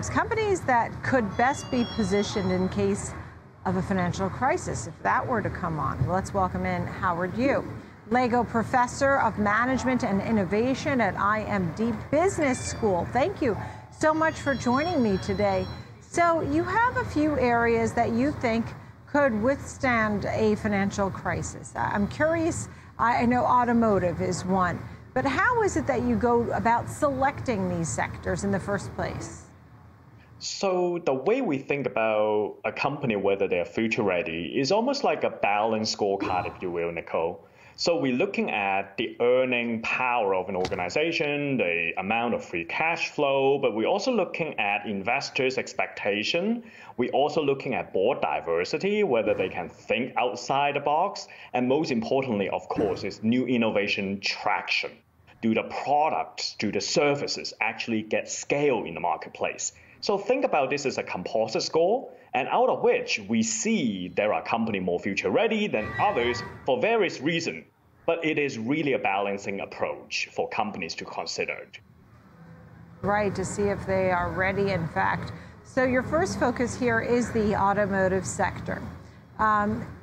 names, companies that could best be positioned in case of a financial crisis, if that were to come on. Well, let's welcome in Howard Yu, Lego Professor of Management and Innovation at IMD Business School. Thank you so much for joining me today. So you have a few areas that you think could withstand a financial crisis. I'm curious, I know automotive is one, but how is it that you go about selecting these sectors in the first place? So the way we think about a company, whether they're future ready, is almost like a balanced scorecard, if you will, Nicole. So we're looking at the earning power of an organization, the amount of free cash flow, but we're also looking at investors' expectation. We're also looking at board diversity, whether they can think outside the box. And most importantly, of course, is new innovation traction. Do the products, do the services actually get scale in the marketplace? So think about this as a composite score, and out of which we see there are companies more future ready than others for various reasons. But it is really a balancing approach for companies to consider. Right, to see if they are ready, in fact. So your first focus here is the automotive sector.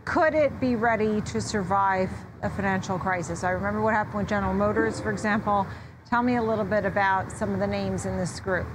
Could it be ready to survive a financial crisis? I remember what happened with General Motors, for example. Tell me a little bit about some of the names in this group.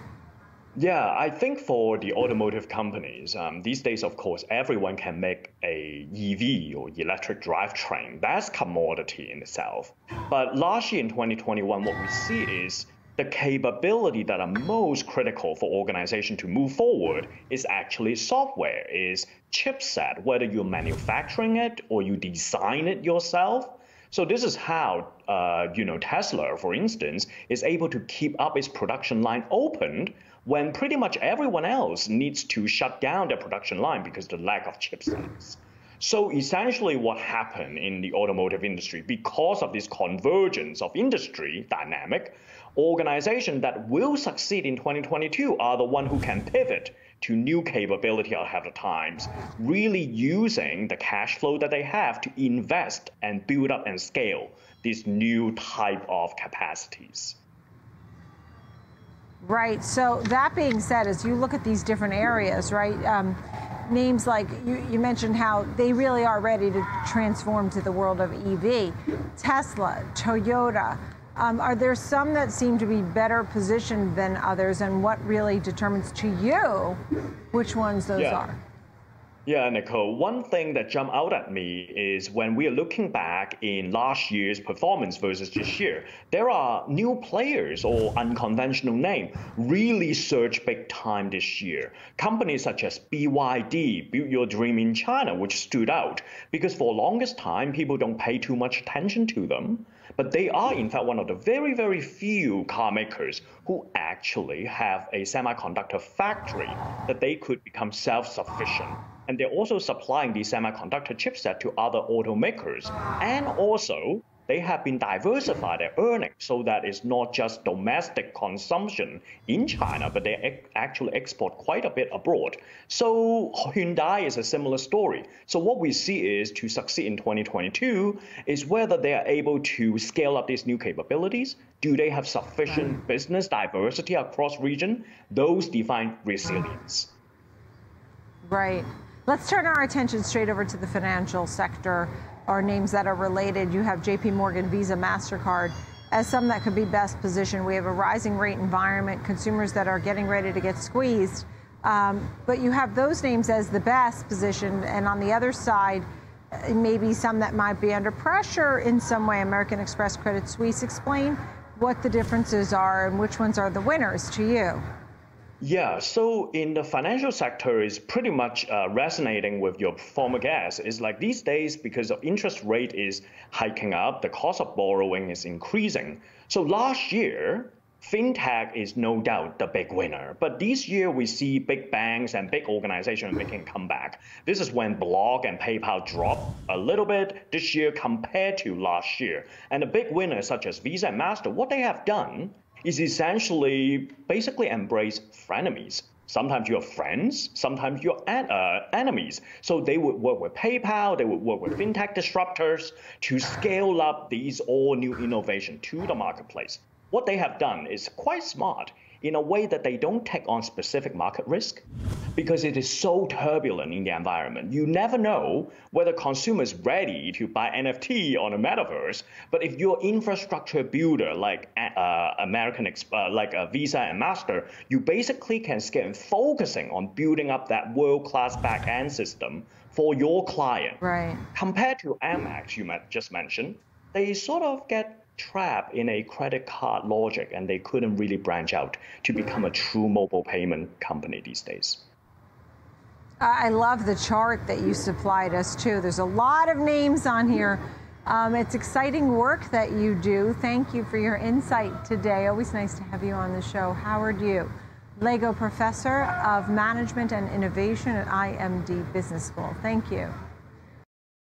Yeah, I think for the automotive companies, these days, of course, everyone can make a EV or electric drivetrain. That's commodity in itself. But last year in 2021, what we see is the capability that are most critical for organization to move forward is actually software, is chipset, whether you're manufacturing it or you design it yourself. So this is how, Tesla, for instance, is able to keep up its production line open when pretty much everyone else needs to shut down their production line because of the lack of chipsets. So essentially what happened in the automotive industry, because of this convergence of industry dynamic, organizations that will succeed in 2022 are the ones who can pivot to new capability ahead of times, really using the cash flow that they have to invest and build up and scale these new type of capacities. Right. So that being said, as you look at these different areas, right, names like you mentioned how they really are ready to transform to the world of EV. Tesla, Toyota. Are there some that seem to be better positioned than others, and what really determines to you which ones those are? Yeah, Nicole, one thing that jumped out at me is when we are looking back in last year's performance versus this year, there are new players or unconventional name really surged big time this year. Companies such as BYD, Build Your Dream in China, which stood out because for the longest time, people don't pay too much attention to them. But they are, in fact, one of the very, very few car makers who actually have a semiconductor factory that they could become self-sufficient. And they're also supplying the semiconductor chipset to other automakers. And also, they have been diversified their earnings so that it's not just domestic consumption in China, but they actually export quite a bit abroad. So Hyundai is a similar story. So what we see is to succeed in 2022 is whether they are able to scale up these new capabilities. Do they have sufficient business diversity across region? Those define resilience. Right. Let's turn our attention straight over to the financial sector, or names that are related. You have JP Morgan, Visa, MasterCard as some that could be best positioned. We have a rising rate environment, consumers that are getting ready to get squeezed. But you have those names as the best positioned, and on the other side, maybe some that might be under pressure in some way. American Express, Credit Suisse. Explain what the differences are and which ones are the winners to you. Yeah, so in the financial sector is pretty much resonating with your former guest. It's like these days, because the interest rate is hiking up, the cost of borrowing is increasing. So last year, fintech is no doubt the big winner. But this year, we see big banks and big organizations making a comeback. This is when Block and PayPal dropped a little bit this year compared to last year. And the big winners such as Visa and Master, what they have done is essentially basically embrace frenemies. Sometimes you're friends, sometimes you're enemies. So they would work with PayPal, they would work with fintech disruptors to scale up these all new innovation to the marketplace. What they have done is quite smart. in a way that they don't take on specific market risk because it is so turbulent in the environment. You never know whether consumers ready to buy NFT on a metaverse, but if you're infrastructure builder like Visa and Master, you basically can scale focusing on building up that world-class back-end system for your client. Right. Compared to Amex, you just mentioned, they sort of get trapped in a credit card logic and they couldn't really branch out to become a true mobile payment company these days. I love the chart that you supplied us too. There's a lot of names on here. It's exciting work that you do. Thank you for your insight today. Always nice to have you on the show. Howard Yu, Lego Professor of Management and Innovation at IMD Business School. Thank you.